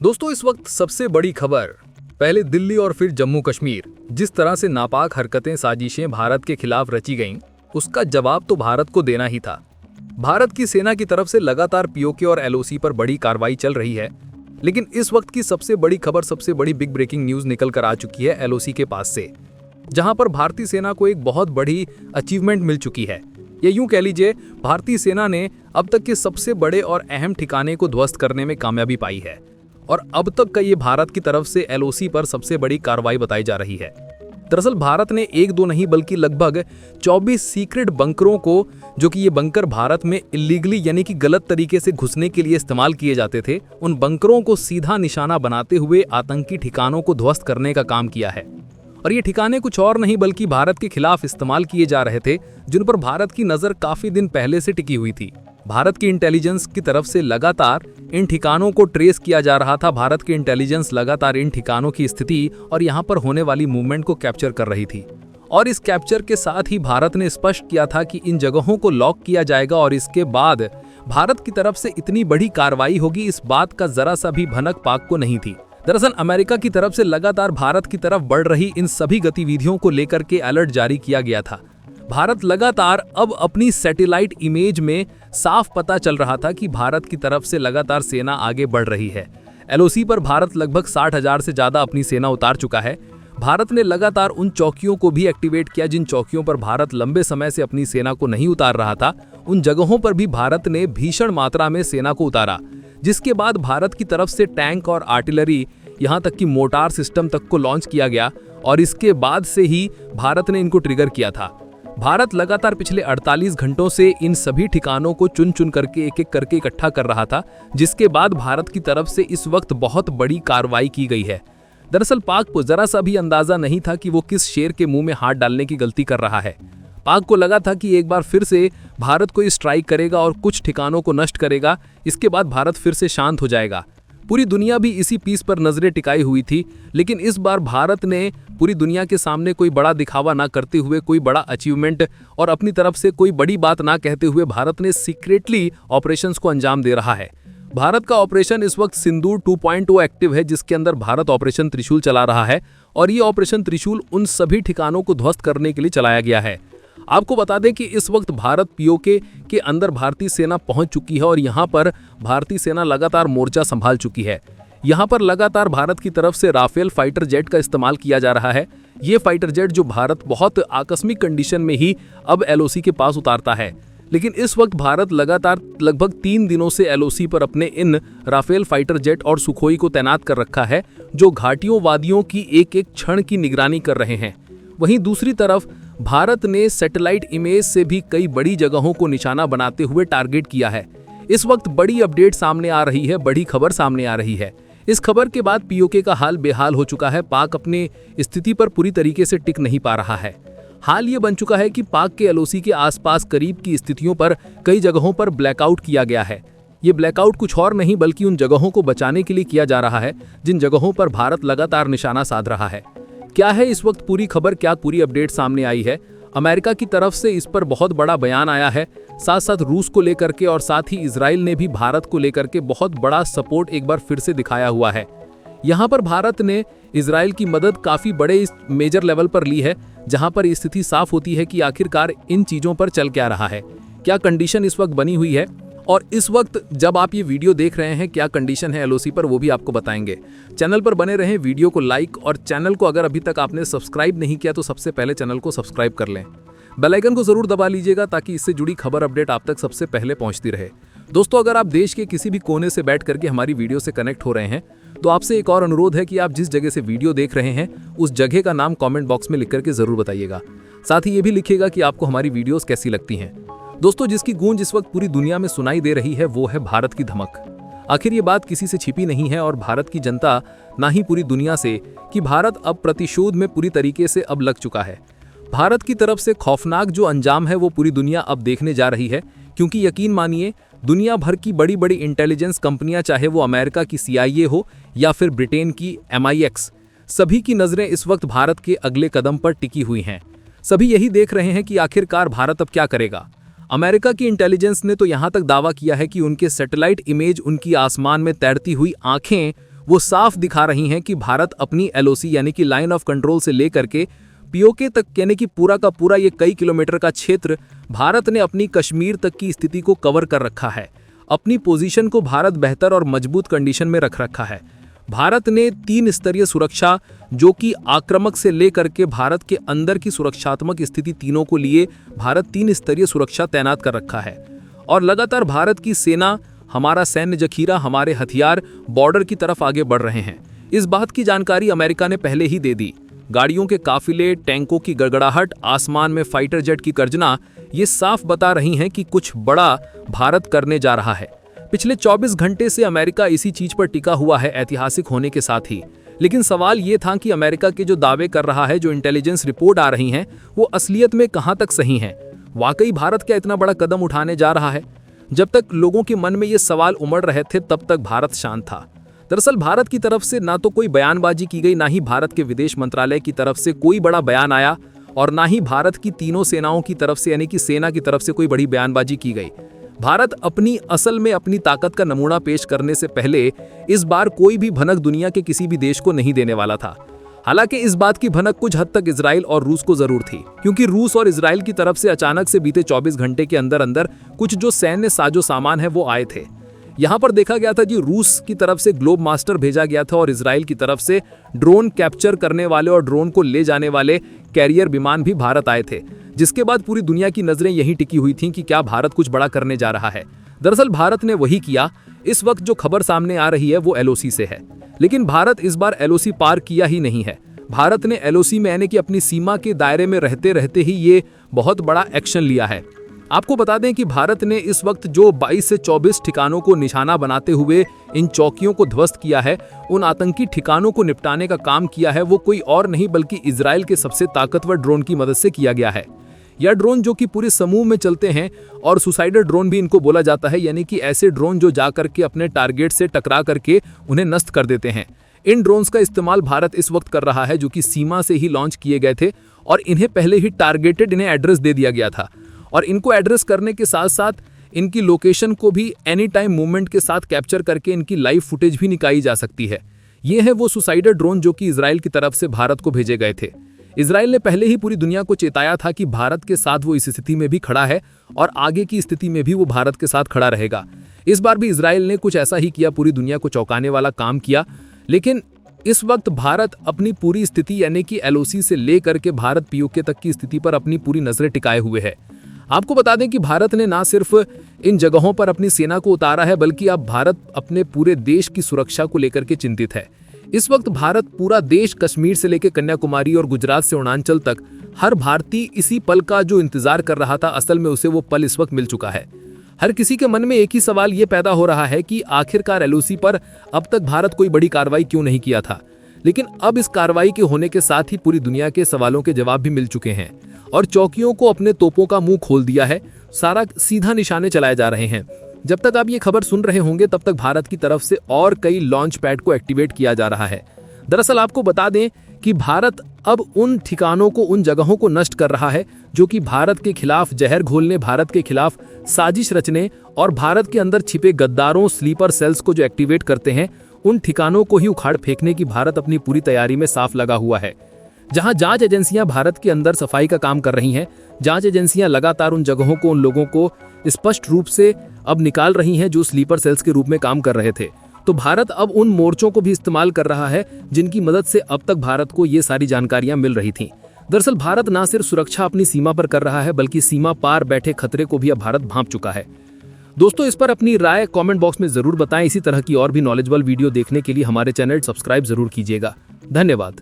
दोस्तों, इस वक्त सबसे बड़ी खबर, पहले दिल्ली और फिर जम्मू कश्मीर। जिस तरह से नापाक हरकतें, साजिशें भारत के खिलाफ रची गईं, उसका जवाब तो भारत को देना ही था। भारत की सेना की तरफ से लगातार पीओके और एलओसी पर बड़ी कार्रवाई चल रही है, लेकिन इस वक्त की सबसे बड़ी खबर, सबसे बड़ी बिग ब्रेकिंग न्यूज निकल कर आ चुकी है एलओसी के पास से, जहां पर भारतीय सेना को एक बहुत बड़ी अचीवमेंट मिल चुकी है। ये यूं कह लीजिए, भारतीय सेना ने अब तक के सबसे बड़े और अहम ठिकाने को ध्वस्त करने में कामयाबी पाई है, और अब तक का ये भारत की तरफ से एलओसी पर सबसे बड़ी कार्रवाई बताई जा रही है। दरअसल भारत ने एक दो नहीं बल्कि लगभग 24 सीक्रेट बंकरों को, जो कि ये बंकर भारत में इलीगली यानी कि गलत तरीके से घुसने के लिए इस्तेमाल किए जाते थे, उन बंकरों को सीधा निशाना बनाते हुए आतंकी ठिकानों को ध्वस्त करने का काम किया है। और ये ठिकाने कुछ और नहीं बल्कि भारत के खिलाफ इस्तेमाल किए जा रहे थे, जिन पर भारत की नजर काफी दिन पहले से टिकी हुई थी। भारत की इंटेलिजेंस की तरफ से लगातार इन ठिकानों को ट्रेस किया जा रहा था। भारत की इंटेलिजेंस लगातार इन ठिकानों की स्थिति और यहाँ पर होने वाली मूवमेंट को कैप्चर कर रही थी, और इस कैप्चर के साथ ही भारत ने स्पष्ट किया था कि इन जगहों को लॉक किया जाएगा और इसके बाद भारत की तरफ से इतनी बड़ी कार्रवाई होगी, इस बात का जरा सा भी भनक पाक को नहीं थी। दरअसल अमेरिका की तरफ से लगातार भारत की तरफ बढ़ रही इन सभी गतिविधियों को लेकर के अलर्ट जारी किया गया था। भारत लगातार अब अपनी सैटेलाइट इमेज में साफ पता चल रहा था कि भारत की तरफ से लगातार सेना आगे बढ़ रही है। एलओसी पर भारत लगभग 60,000 से ज्यादा अपनी सेना उतार चुका है। भारत ने लगातार उन चौकियों को भी एक्टिवेट किया जिन चौकियों पर भारत लंबे समय से अपनी सेना को नहीं उतार रहा था। उन जगहों पर भी भारत ने भीषण मात्रा में सेना को उतारा, जिसके बाद भारत की तरफ से टैंक और आर्टिलरी, यहाँ तक कि मोटार सिस्टम तक को लॉन्च किया गया, और इसके बाद से ही भारत ने इनको ट्रिगर किया था। भारत लगातार पिछले 48 घंटों से इन सभी ठिकानों को चुन चुन करके एक एक करके इकट्ठा कर रहा था, जिसके बाद भारत की तरफ से इस वक्त बहुत बड़ी कार्रवाई की गई है। दरअसल पाक को जरा सा भी अंदाजा नहीं था कि वो किस शेर के मुंह में हाथ डालने की गलती कर रहा है। पाक को लगा था कि एक बार फिर से भारत को स्ट्राइक करेगा और कुछ ठिकानों को नष्ट करेगा, इसके बाद भारत फिर से शांत हो जाएगा। पूरी दुनिया भी इसी पीस पर नजरें टिकाई हुई थी, लेकिन इस बार भारत ने पूरी दुनिया के सामने कोई बड़ा दिखावा ना करते हुए, कोई बड़ा अचीवमेंट और अपनी तरफ से कोई बड़ी बात ना कहते हुए भारत ने सीक्रेटली ऑपरेशंस को अंजाम दे रहा है। भारत का ऑपरेशन इस वक्त सिंदूर 2.0 एक्टिव है, जिसके अंदर भारत ऑपरेशन त्रिशूल चला रहा है, और ये ऑपरेशन त्रिशूल उन सभी ठिकानों को ध्वस्त करने के लिए चलाया गया है। आपको बता दें कि इस वक्त भारत पीओके के अंदर भारतीय सेना पहुंच चुकी है, और यहां पर भारतीय सेना लगातार मोर्चा संभाल चुकी है। यहां पर लगातार भारत की तरफ से राफेल फाइटर जेट का इस्तेमाल किया जा रहा है। ये फाइटर जेट जो भारत बहुत आकस्मिक कंडीशन में ही अब एलओसी के पास उतारता है, लेकिन इस वक्त भारत लगातार लगभग 3 दिनों से एलओसी पर अपने इन राफेल फाइटर जेट और सुखोई को तैनात कर रखा है, जो घाटियों वादियों की एक एक क्षण की निगरानी कर रहे हैं। वहीं दूसरी तरफ भारत ने सैटेलाइट इमेज से भी कई बड़ी जगहों को निशाना बनाते हुए टारगेट किया है। इस वक्त बड़ी अपडेट सामने आ रही है, बड़ी खबर सामने आ रही है। इस खबर के बाद पीओके का हाल बेहाल हो चुका है। पाक अपनी स्थिति पर पूरी तरीके से टिक नहीं पा रहा है। हाल ये बन चुका है कि पाक के एलओसी के आसपास करीब की स्थितियों पर कई जगहों पर ब्लैकआउट किया गया है। ये ब्लैकआउट कुछ और नहीं बल्कि उन जगहों को बचाने के लिए किया जा रहा है जिन जगहों पर भारत लगातार निशाना साध रहा है। क्या है इस वक्त पूरी खबर, क्या पूरी अपडेट सामने आई है? अमेरिका की तरफ से इस पर बहुत बड़ा बयान आया है, साथ साथ रूस को लेकर के, और साथ ही इजराइल ने भी भारत को लेकर के बहुत बड़ा सपोर्ट एक बार फिर से दिखाया हुआ है। यहाँ पर भारत ने इजराइल की मदद काफी बड़े इस मेजर लेवल पर ली है, जहाँ पर स्थिति साफ होती है कि आखिरकार इन चीजों पर चल क्या रहा है, क्या कंडीशन इस वक्त बनी हुई है, और इस वक्त जब आप ये वीडियो देख रहे हैं क्या कंडीशन है एलओसी पर, वो भी आपको बताएंगे। चैनल पर बने रहें, वीडियो को लाइक, और चैनल को अगर अभी तक आपने सब्सक्राइब नहीं किया तो सबसे पहले चैनल को सब्सक्राइब कर लें। बेल आइकन को जरूर दबा लीजिएगा ताकि इससे जुड़ी खबर अपडेट आप तक सबसे पहले पहुंचती रहे। दोस्तों, अगर आप देश के किसी भी कोने से बैठ करके हमारी वीडियो से कनेक्ट हो रहे हैं तो आपसे एक और अनुरोध है कि आप जिस जगह से वीडियो देख रहे हैं उस जगह का नाम कॉमेंट बॉक्स में लिख करके जरूर बताइएगा। साथ ही ये भी लिखिएगा कि आपको हमारी वीडियोस कैसी लगती हैं। दोस्तों, जिसकी गूंज इस वक्त पूरी दुनिया में सुनाई दे रही है वो है भारत की धमक। आखिर ये बात किसी से छिपी नहीं है, और भारत की जनता ना ही पूरी दुनिया से, कि भारत अब प्रतिशोध में पूरी तरीके से अब लग चुका है। भारत की तरफ से खौफनाक जो अंजाम है वो पूरी दुनिया अब देखने जा रही है, क्योंकि यकीन मानिए दुनिया भर की बड़ी बड़ी इंटेलिजेंस कंपनियां, चाहे वो अमेरिका की CIA हो या फिर ब्रिटेन की MI6, सभी की नजरें इस वक्त भारत के अगले कदम पर टिकी हुई हैं। सभी यही देख रहे हैं कि आखिरकार भारत अब क्या करेगा। अमेरिका की इंटेलिजेंस ने तो यहां तक दावा किया है कि उनके सैटेलाइट इमेज, उनकी आसमान में तैरती हुई आंखें वो साफ दिखा रही हैं कि भारत अपनी एलओसी यानी कि लाइन ऑफ कंट्रोल से लेकर के पीओके तक यानी कि पूरा का पूरा ये कई किलोमीटर का क्षेत्र भारत ने अपनी कश्मीर तक की स्थिति को कवर कर रखा है। अपनी पोजीशन को भारत बेहतर और मजबूत कंडीशन में रख रखा है। भारत ने 3 स्तरीय सुरक्षा, जो कि आक्रामक से लेकर के भारत के अंदर की सुरक्षात्मक स्थिति तीनों को लिए भारत 3 स्तरीय सुरक्षा तैनात कर रखा है। और लगातार भारत की सेना, हमारा सैन्य जखीरा, हमारे हथियार बॉर्डर की तरफ आगे बढ़ रहे हैं। इस बात की जानकारी अमेरिका ने पहले ही दे दी। गाड़ियों के काफिले, टैंकों की गड़गड़ाहट, आसमान में फाइटर जेट की गर्जना, ये साफ बता रही हैं कि कुछ बड़ा भारत करने जा रहा है। पिछले 24 घंटे से अमेरिका इसी चीज पर टिका हुआ है, ऐतिहासिक होने के साथ ही। लेकिन सवाल ये था कि अमेरिका के जो दावे कर रहा है, जो इंटेलिजेंस रिपोर्ट आ रही हैं, वो असलियत में कहां तक सही हैं? वाकई भारत क्या इतना बड़ा कदम उठाने जा रहा है? जब तक लोगों के मन में ये सवाल उमड़ रहे थे, तब तक भारत शांत था। दरअसल भारत की तरफ से ना तो कोई बयानबाजी की गई, ना ही भारत के विदेश मंत्रालय की तरफ से कोई बड़ा बयान आया, और ना ही भारत की तीनों सेनाओं की तरफ से यानी कि सेना की तरफ से कोई बड़ी बयानबाजी की गई। भारत असल में अपनी ताकत का नमूना पेश करने से पहले इस बार कोई भी भनक दुनिया के किसी भी देश को नहीं देने वाला था। हालांकि इस बात की भनक कुछ हद तक इजराइल और रूस को जरूर थी, क्योंकि रूस और इजराइल की तरफ से अचानक से बीते 24 घंटे के अंदर अंदर कुछ जो सैन्य साजो सामान है वो आए थे। यहाँ पर देखा गया था जी, रूस की तरफ से ग्लोब मास्टर भेजा गया था और इजराइल की तरफ से ड्रोन कैप्चर करने वाले और ड्रोन को ले जाने वाले कैरियर विमान भी भारत आए थे, जिसके बाद पूरी दुनिया की नजरें यही टिकी हुई थीं कि क्या भारत कुछ बड़ा करने जा रहा है। दरअसल भारत ने वही किया। इस वक्त जो खबर सामने आ रही है वो एलओसी से है, लेकिन भारत इस बार एलओसी पार किया ही नहीं है। भारत ने एलओसी में यानी कि अपनी सीमा के दायरे में रहते रहते ही ये बहुत बड़ा एक्शन लिया है। आपको बता दें कि भारत ने इस वक्त जो 22 से 24 ठिकानों को निशाना बनाते हुए इन चौकियों को ध्वस्त किया है, उन आतंकी ठिकानों को निपटाने का काम किया है, वो कोई और नहीं बल्कि इजराइल के सबसे ताकतवर ड्रोन की मदद से किया गया है। यह ड्रोन जो कि पूरे समूह में चलते हैं और सुसाइडर ड्रोन भी इनको बोला जाता है, यानी कि ऐसे ड्रोन जो जा करके अपने टारगेट से टकरा करके उन्हें नष्ट कर देते हैं। इन ड्रोन्स का इस्तेमाल भारत इस वक्त कर रहा है, जो कि सीमा से ही लॉन्च किए गए थे और इन्हें पहले ही टारगेटेड इन्हें एड्रेस दे दिया गया था। और इनको एड्रेस करने के साथ साथ इनकी लोकेशन को भी एनी टाइम मूवमेंट के साथ कैप्चर करके इनकी लाइव फुटेज भी निकाली जा सकती है। ये है वो सुसाइडर ड्रोन जो कि इजराइल की तरफ से भारत को भेजे गए थे। इजराइल ने पहले ही पूरी दुनिया को चेताया था कि भारत के साथ वो इस स्थिति में भी खड़ा है और आगे की स्थिति में भी वो भारत के साथ खड़ा रहेगा। इस बार भी इजराइल ने कुछ ऐसा ही किया, पूरी दुनिया को चौंकाने वाला काम किया। लेकिन इस वक्त भारत अपनी पूरी स्थिति यानी कि एलओसी से लेकर के भारत पीओके तक की स्थिति पर अपनी पूरी नजरें टिकाए हुए है। आपको बता दें कि भारत ने ना सिर्फ इन जगहों पर अपनी सेना को उतारा है, बल्कि अब भारत अपने पूरे देश की सुरक्षा को लेकर के चिंतित है। इस वक्त भारत पूरा देश, कश्मीर से लेकर कन्याकुमारी और गुजरात से अरुणाचल तक, हर भारतीय इसी पल का जो इंतजार कर रहा था, असल में उसे वो पल इस वक्त मिल चुका है। हर किसी के मन में एक ही सवाल ये पैदा हो रहा है कि आखिरकार एलओसी पर अब तक भारत कोई बड़ी कार्रवाई क्यों नहीं किया था। लेकिन अब इस कार्रवाई के होने के साथ ही पूरी दुनिया के सवालों के जवाब भी मिल चुके हैं और चौकियों को अपने तोपों का मुंह खोल दिया है। सारा सीधा निशाने चलाए जा रहे हैं। जब तक आप ये खबर सुन रहे होंगे, तब तक भारत की तरफ से और कई लॉन्च पैड को एक्टिवेट किया जा रहा है। दरअसल आपको बता दें कि भारत अब उन ठिकानों को, उन जगहों को नष्ट कर रहा है जो कि भारत के खिलाफ जहर घोलने, भारत के खिलाफ साजिश रचने और भारत के अंदर छिपे गद्दारों, स्लीपर सेल्स को जो एक्टिवेट करते हैं, उन ठिकानों को ही उखाड़ फेंकने की भारत अपनी पूरी तैयारी में साफ लगा हुआ है। जहां जांच एजेंसियां भारत के अंदर सफाई का काम कर रही हैं, जांच एजेंसियां लगातार उन जगहों को, उन लोगों को स्पष्ट रूप से अब निकाल रही हैं जो स्लीपर सेल्स के रूप में काम कर रहे थे। तो भारत अब उन मोर्चों को भी इस्तेमाल कर रहा है जिनकी मदद से अब तक भारत को ये सारी जानकारियां मिल रही थीं। दरअसल भारत न सिर्फ सुरक्षा अपनी सीमा पर कर रहा है, बल्कि सीमा पार बैठे खतरे को भी अब भारत भांप चुका है। दोस्तों, इस पर अपनी राय कमेंट बॉक्स में जरूर बताएं। इसी तरह की और भी नॉलेजेबल वीडियो देखने के लिए हमारे चैनल सब्सक्राइब जरूर कीजिएगा। धन्यवाद।